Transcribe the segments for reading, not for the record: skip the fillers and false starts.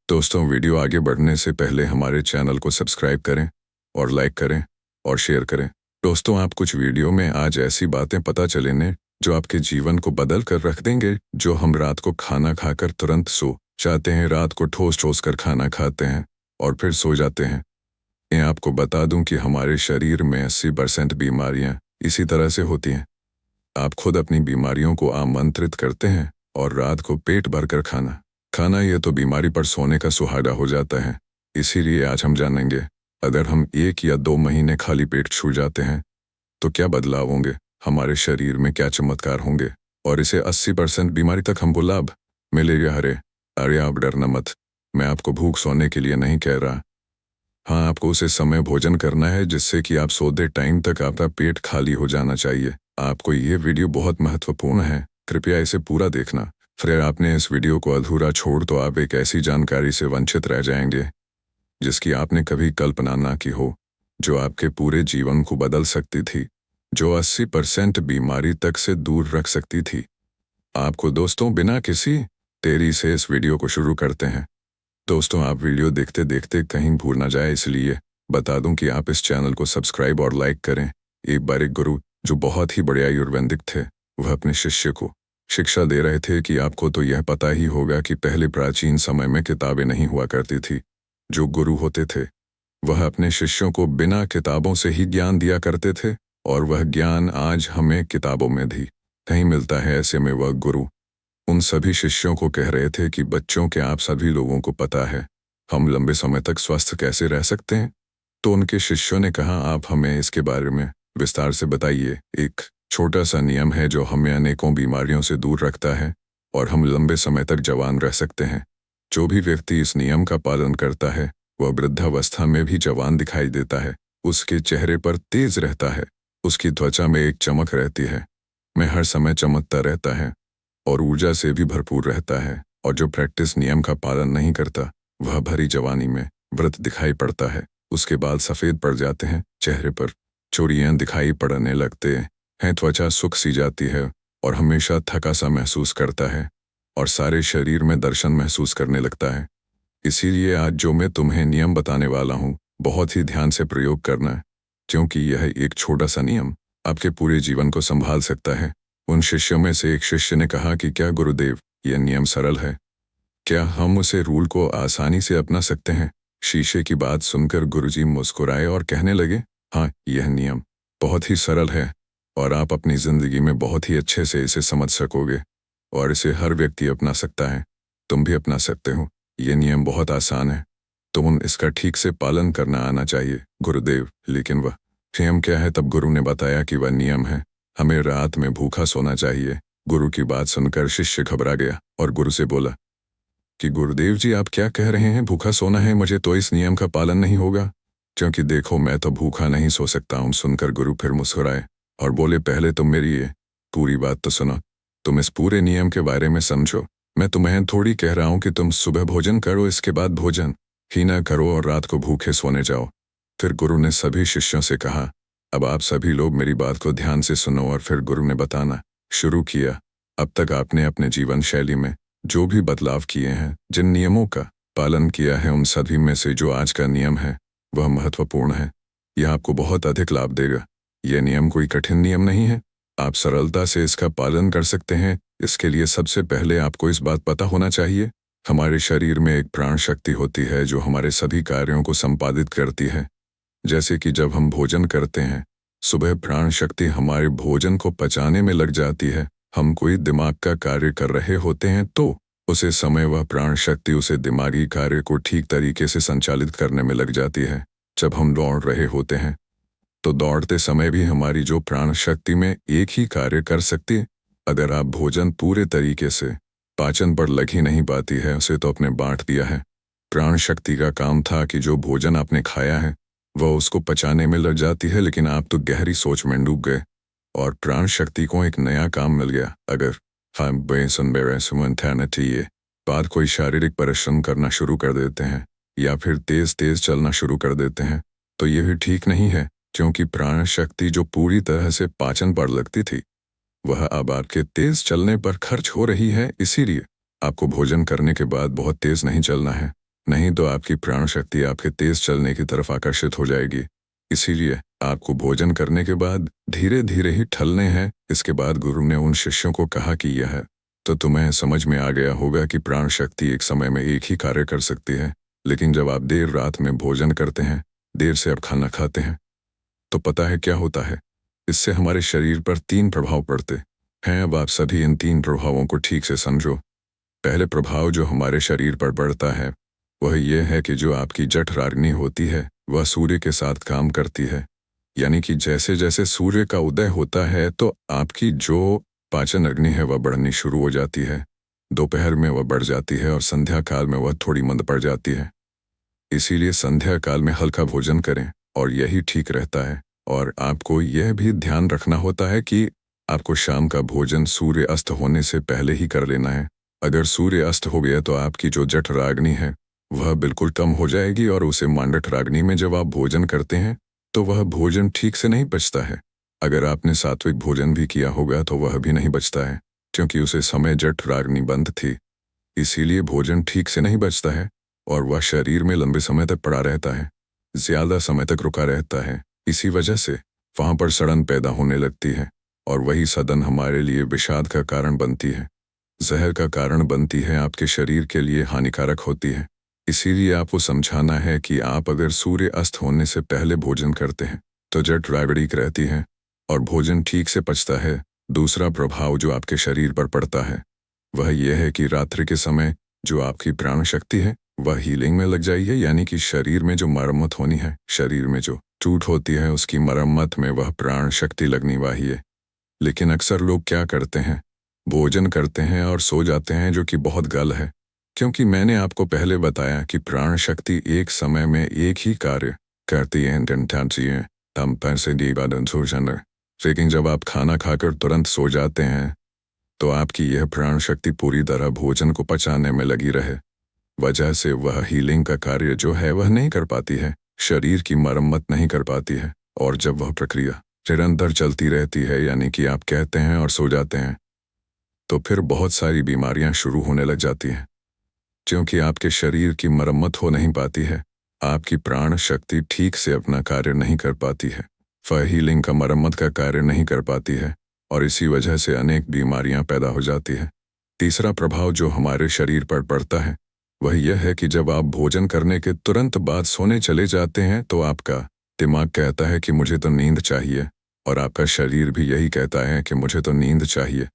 दोस्तों, वीडियो आगे बढ़ने से पहले हमारे चैनल को सब्सक्राइब करें और लाइक करें और शेयर करें। दोस्तों, आप कुछ वीडियो में आज ऐसी बातें पता चलेंगे जो आपके जीवन को बदल कर रख देंगे। जो हम रात को खाना खाकर तुरंत सो जाते हैं, रात को ठोस ठोस कर खाना खाते हैं और फिर सो जाते हैं। मैं आपको बता दूं कि हमारे शरीर में 80% बीमारियां इसी तरह से होती हैं। आप खुद अपनी बीमारियों को आमंत्रित करते हैं और रात को पेट भरकर खाना ये तो बीमारी पर सोने का सुहागा हो जाता है। इसीलिए आज हम जानेंगे, अगर हम 1 या 2 महीने खाली पेट छू जाते हैं तो क्या बदलाव होंगे, हमारे शरीर में क्या चमत्कार होंगे और इसे 80% बीमारी तक हमको लाभ मिलेगा। अरे आप डरना मत, मैं आपको भूख सोने के लिए नहीं कह रहा। हाँ, आपको उसे समय भोजन करना है जिससे कि आप सोते टाइम तक आपका पेट खाली हो जाना चाहिए। आपको ये वीडियो बहुत महत्वपूर्ण है, कृपया इसे पूरा देखना। फिर आपने इस वीडियो को अधूरा छोड़ तो आप एक ऐसी जानकारी से वंचित रह जाएंगे जिसकी आपने कभी कल्पना ना की हो, जो आपके पूरे जीवन को बदल सकती थी, जो 80% बीमारी तक से दूर रख सकती थी आपको। दोस्तों, बिना किसी देरी से इस वीडियो को शुरू करते हैं। दोस्तों, आप वीडियो देखते देखते कहीं भूल ना जाए, इसलिए बता दूं कि आप इस चैनल को सब्सक्राइब और लाइक करें। एक बार एक गुरु जो बहुत ही बड़े आयुर्वेदिक थे, वह अपने शिष्य को शिक्षा दे रहे थे कि आपको तो यह पता ही होगा कि पहले प्राचीन समय में किताबें नहीं हुआ करती थी। जो गुरु होते थे वह अपने शिष्यों को बिना किताबों से ही ज्ञान दिया करते थे और वह ज्ञान आज हमें किताबों में भी नहीं मिलता है। ऐसे में वह गुरु उन सभी शिष्यों को कह रहे थे कि बच्चों, के आप सभी लोगों को पता है हम लंबे समय तक स्वस्थ कैसे रह सकते हैं। तो उनके शिष्यों ने कहा, आप हमें इसके बारे में विस्तार से बताइए। एक छोटा सा नियम है जो हमें अनेकों बीमारियों से दूर रखता है और हम लंबे समय तक जवान रह सकते हैं। जो भी व्यक्ति इस नियम का पालन करता है वह वृद्धावस्था में भी जवान दिखाई देता है। उसके चेहरे पर तेज रहता है, उसकी त्वचा में एक चमक रहती है, में हर समय चमकता रहता है और ऊर्जा से भी भरपूर रहता है। और जो प्रैक्टिस नियम का पालन नहीं करता वह भरी जवानी में वृद्ध दिखाई पड़ता है। उसके बाल सफ़ेद पड़ जाते हैं, चेहरे पर चोरियां दिखाई पड़ने लगते हैं, त्वचा सूख सी जाती है और हमेशा थका सा महसूस करता है और सारे शरीर में दर्शन महसूस करने लगता है। इसीलिए आज जो मैं तुम्हें नियम बताने वाला हूँ, बहुत ही ध्यान से प्रयोग करना है, क्योंकि यह एक छोटा सा नियम आपके पूरे जीवन को संभाल सकता है। उन शिष्यों में से एक शिष्य ने कहा कि क्या गुरुदेव, यह नियम सरल है, क्या हम उसे रूल को आसानी से अपना सकते हैं। शीशे की बात सुनकर गुरुजी मुस्कुराए और कहने लगे, हाँ, यह नियम बहुत ही सरल है और आप अपनी जिंदगी में बहुत ही अच्छे से इसे समझ सकोगे और इसे हर व्यक्ति अपना सकता है। तुम भी अपना सकते हो। यह नियम बहुत आसान है, तुम इसका ठीक से पालन करना आना चाहिए। गुरुदेव, लेकिन वह नियम क्या है? तब गुरु ने बताया कि वह नियम है, हमें रात में भूखा सोना चाहिए। गुरु की बात सुनकर शिष्य घबरा गया और गुरु से बोला कि गुरुदेव जी, आप क्या कह रहे हैं? भूखा सोना है? मुझे तो इस नियम का पालन नहीं होगा, क्योंकि देखो मैं तो भूखा नहीं सो सकता हूँ। सुनकर गुरु फिर मुस्कुराए और बोले, पहले तुम मेरी ये पूरी बात तो सुनो। तुम इस पूरे नियम के बारे में समझो। मैं तुम्हें थोड़ी कह रहा हूँ कि तुम सुबह भोजन करो, इसके बाद भोजन ही ना करो और रात को भूखे सोने जाओ। फिर गुरु ने सभी शिष्यों से कहा, अब आप सभी लोग मेरी बात को ध्यान से सुनो। और फिर गुरु ने बताना शुरू किया, अब तक आपने अपने जीवन शैली में जो भी बदलाव किए हैं, जिन नियमों का पालन किया है, उन सभी में से जो आज का नियम है वह महत्वपूर्ण है। यह आपको बहुत अधिक लाभ देगा। यह नियम कोई कठिन नियम नहीं है, आप सरलता से इसका पालन कर सकते हैं। इसके लिए सबसे पहले आपको इस बात पता होना चाहिए, हमारे शरीर में एक प्राण शक्ति होती है जो हमारे सभी कार्यों को संपादित करती है। जैसे कि जब हम भोजन करते हैं, सुबह प्राण शक्ति हमारे भोजन को पचाने में लग जाती है। हम कोई दिमाग का कार्य कर रहे होते हैं तो उसे समय वह प्राण शक्ति उसे दिमागी कार्य को ठीक तरीके से संचालित करने में लग जाती है। जब हम दौड़ रहे होते हैं तो दौड़ते समय भी हमारी जो प्राण शक्ति में एक ही कार्य कर सकती है। अगर आप भोजन पूरे तरीके से पाचन पर लग ही नहीं पाती है, उसे तो आपने बांट दिया है। प्राण शक्ति का काम था कि जो भोजन आपने खाया है वह उसको पचाने में लग जाती है, लेकिन आप तो गहरी सोच में डूब गए और प्राण शक्ति को एक नया काम मिल गया। अगर हम ये बात कोई शारीरिक परिश्रम करना शुरू कर देते हैं या फिर तेज तेज चलना शुरू कर देते हैं तो यह भी ठीक नहीं है, क्योंकि प्राण शक्ति जो पूरी तरह से पाचन पर लगती थी वह अब आपके तेज चलने पर खर्च हो रही है। इसीलिए आपको भोजन करने के बाद बहुत तेज नहीं चलना है, नहीं तो आपकी प्राण शक्ति आपके तेज चलने की तरफ आकर्षित हो जाएगी। इसीलिए आपको भोजन करने के बाद धीरे धीरे ही ठलने हैं। इसके बाद गुरु ने उन शिष्यों को कहा कि यह तो तुम्हें समझ में आ गया होगा कि प्राण शक्ति एक समय में एक ही कार्य कर सकती है, लेकिन जब आप देर रात में भोजन करते हैं, देर से आप खाना खाते हैं, तो पता है क्या होता है? इससे हमारे शरीर पर 3 प्रभाव पड़ते हैं। अब आप सभी इन 3 प्रभावों को ठीक से समझो। पहले प्रभाव जो हमारे शरीर पर पड़ता है वह यह है कि जो आपकी जठराग्नि होती है वह सूर्य के साथ काम करती है। यानी कि जैसे जैसे सूर्य का उदय होता है तो आपकी जो पाचन अग्नि है वह बढ़नी शुरू हो जाती है। दोपहर में वह बढ़ जाती है और संध्या काल में वह थोड़ी मंद पड़ जाती है। इसीलिए संध्या काल में हल्का भोजन करें और यही ठीक रहता है। और आपको यह भी ध्यान रखना होता है कि आपको शाम का भोजन सूर्य अस्त होने से पहले ही कर लेना है। अगर सूर्य अस्त हो गया तो आपकी जो जठराग्नि है वह बिल्कुल कम हो जाएगी और उसे मांडठराग्नि में जब आप भोजन करते हैं तो वह भोजन ठीक से नहीं पचता है। अगर आपने सात्विक भोजन भी किया होगा तो वह भी नहीं बचता है, क्योंकि उसे समय जठराग्नि बंद थी। इसीलिए भोजन ठीक से नहीं बचता है और वह शरीर में लंबे समय तक पड़ा रहता है, ज्यादा समय तक रुका रहता है। इसी वजह से वहां पर सड़न पैदा होने लगती है और वही सड़न हमारे लिए विषाद का कारण बनती है, जहर का कारण बनती है, आपके शरीर के लिए हानिकारक होती है। इसीलिए आपको समझाना है कि आप अगर सूर्य अस्त होने से पहले भोजन करते हैं तो जठराग्नि रहती है और भोजन ठीक से पचता है। दूसरा प्रभाव जो आपके शरीर पर पड़ता है वह यह है कि रात्रि के समय जो आपकी प्राण शक्ति है वह हीलिंग में लग जाइए, यानी कि शरीर में जो मरम्मत होनी है, शरीर में जो टूट होती है उसकी मरम्मत में वह प्राण शक्ति लगनी चाहिए। लेकिन अक्सर लोग क्या करते हैं, भोजन करते हैं और सो जाते हैं, जो कि बहुत गलत है, क्योंकि मैंने आपको पहले बताया कि प्राण शक्ति एक समय में एक ही कार्य करती है। लेकिन जब आप खाना खाकर तुरंत सो जाते हैं तो आपकी यह प्राण शक्ति पूरी तरह भोजन को पचाने में लगी रहे, वजह से वह हीलिंग का कार्य जो है वह नहीं कर पाती है, शरीर की मरम्मत नहीं कर पाती है। और जब वह प्रक्रिया निरंतर चलती रहती है, यानी कि आप कहते हैं और सो जाते हैं, तो फिर बहुत सारी बीमारियां शुरू होने लग जाती हैं, क्योंकि आपके शरीर की मरम्मत हो नहीं पाती है, आपकी प्राण शक्ति ठीक से अपना कार्य नहीं कर पाती है, वह हीलिंग का मरम्मत का कार्य नहीं कर पाती है और इसी वजह से अनेक बीमारियां पैदा हो जाती है। तीसरा प्रभाव जो हमारे शरीर पर पड़ता है वह यह है कि जब आप भोजन करने के तुरंत बाद सोने चले जाते हैं तो आपका दिमाग कहता है कि मुझे तो नींद चाहिए और आपका शरीर भी यही कहता है कि मुझे तो नींद चाहिए।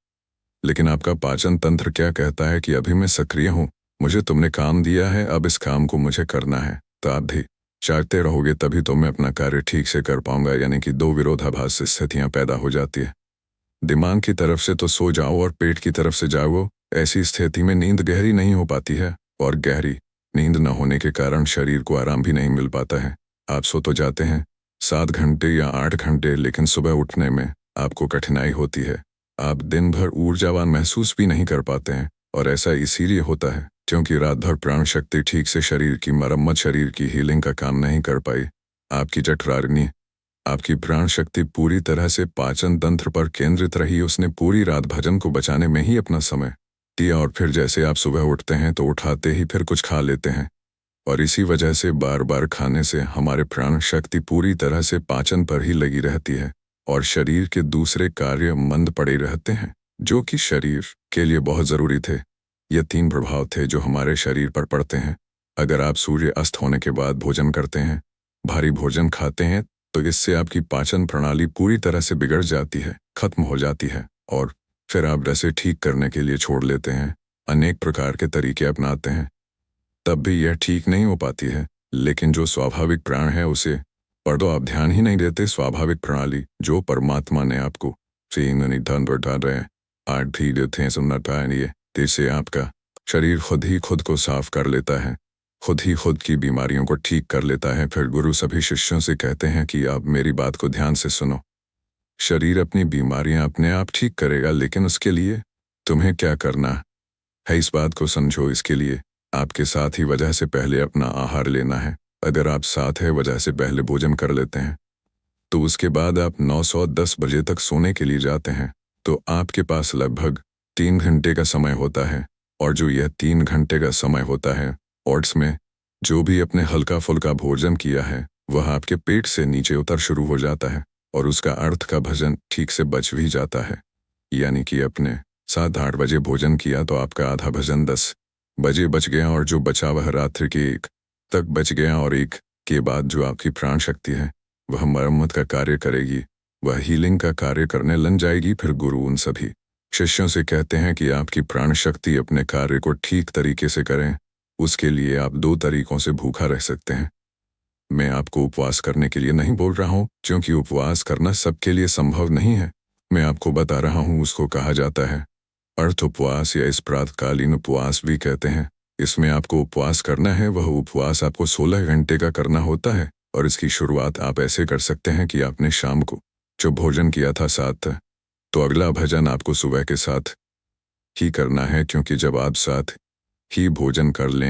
लेकिन आपका पाचन तंत्र क्या कहता है कि अभी मैं सक्रिय हूँ, मुझे तुमने काम दिया है, अब इस काम को मुझे करना है। तो आप भी चाहते रहोगे तभी तो मैं अपना कार्य ठीक से कर पाऊंगा, यानी कि 2 विरोधाभास स्थितियां पैदा हो जाती है। दिमाग की तरफ से तो सो जाओ और पेट की तरफ से जागो, ऐसी स्थिति में नींद गहरी नहीं हो पाती है और गहरी नींद न होने के कारण शरीर को आराम भी नहीं मिल पाता है। आप सो तो जाते हैं 7 घंटे या 8 घंटे, लेकिन सुबह उठने में आपको कठिनाई होती है, आप दिन भर ऊर्जावान महसूस भी नहीं कर पाते हैं। और ऐसा इसीलिए होता है क्योंकि रात भर प्राण शक्ति ठीक से शरीर की मरम्मत, शरीर की हीलिंग का काम नहीं कर पाई। आपकी जठराग्नि, आपकी प्राण शक्ति पूरी तरह से पाचन तंत्र पर केंद्रित रही, उसने पूरी रात भोजन को बचाने में ही अपना समय दिया और फिर जैसे आप सुबह उठते हैं तो उठाते ही फिर कुछ खा लेते हैं और इसी वजह से बार बार खाने से हमारे प्राण शक्ति पूरी तरह से पाचन पर ही लगी रहती है और शरीर के दूसरे कार्य मंद पड़े रहते हैं, जो कि शरीर के लिए बहुत ज़रूरी थे। ये 3 प्रभाव थे जो हमारे शरीर पर पड़ते हैं। अगर आप सूर्य अस्त होने के बाद भोजन करते हैं, भारी भोजन खाते हैं, तो इससे आपकी पाचन प्रणाली पूरी तरह से बिगड़ जाती है, खत्म हो जाती है और फिर आप रसे ठीक करने के लिए छोड़ लेते हैं, अनेक प्रकार के तरीके अपनाते हैं, तब भी यह ठीक नहीं हो पाती है। लेकिन जो स्वाभाविक प्राण है उसे पर तो आप ध्यान ही नहीं देते। स्वाभाविक प्रणाली जो परमात्मा ने आपको धन बढ़ा रहे हैं, 8 भी थे सुनना पाएंगे, जिससे आपका शरीर खुद ही खुद को साफ कर लेता है, खुद ही खुद की बीमारियों को ठीक कर लेता है। फिर गुरु सभी शिष्यों से कहते हैं कि आप मेरी बात को ध्यान से सुनो, शरीर अपनी बीमारियां अपने आप ठीक करेगा, लेकिन उसके लिए तुम्हें क्या करना है इस बात को समझो। इसके लिए आपके साथ ही वजह से पहले अपना आहार लेना है। अगर आप साथ है वजह से पहले भोजन कर लेते हैं तो उसके बाद आप 9-10 बजे तक सोने के लिए जाते हैं, तो आपके पास लगभग 3 घंटे का समय होता है और जो यह 3 घंटे का समय होता है, ओट्स में जो भी अपने हल्का फुल्का भोजन किया है वह आपके पेट से नीचे उतर शुरू हो जाता है और उसका अर्थ का भजन ठीक से बच भी जाता है। यानी कि अपने 7-8 बजे भोजन किया तो आपका आधा भजन 10 बजे बच गया और जो बचा वह रात्रि के 1 तक बच गया और 1 के बाद जो आपकी प्राण शक्ति है वह मरम्मत का कार्य करेगी, वह हीलिंग का कार्य करने लग जाएगी। फिर गुरु उन सभी शिष्यों से कहते हैं कि आपकी प्राण शक्ति अपने कार्य को ठीक तरीके से करें। उसके लिए आप 2 तरीकों से भूखा रह सकते हैं। मैं आपको उपवास करने के लिए नहीं बोल रहा हूँ क्योंकि उपवास करना सबके लिए संभव नहीं है। मैं आपको बता रहा हूँ उसको कहा जाता है अर्थ उपवास या इस प्रातकालीन उपवास भी कहते हैं। इसमें आपको उपवास करना है, वह उपवास आपको 16 घंटे का करना होता है और इसकी शुरुआत आप ऐसे कर सकते हैं कि आपने शाम को जो भोजन किया था 7 तो अगला भजन आपको सुबह के साथ ही करना है, क्योंकि जब आप साथ ही भोजन कर लें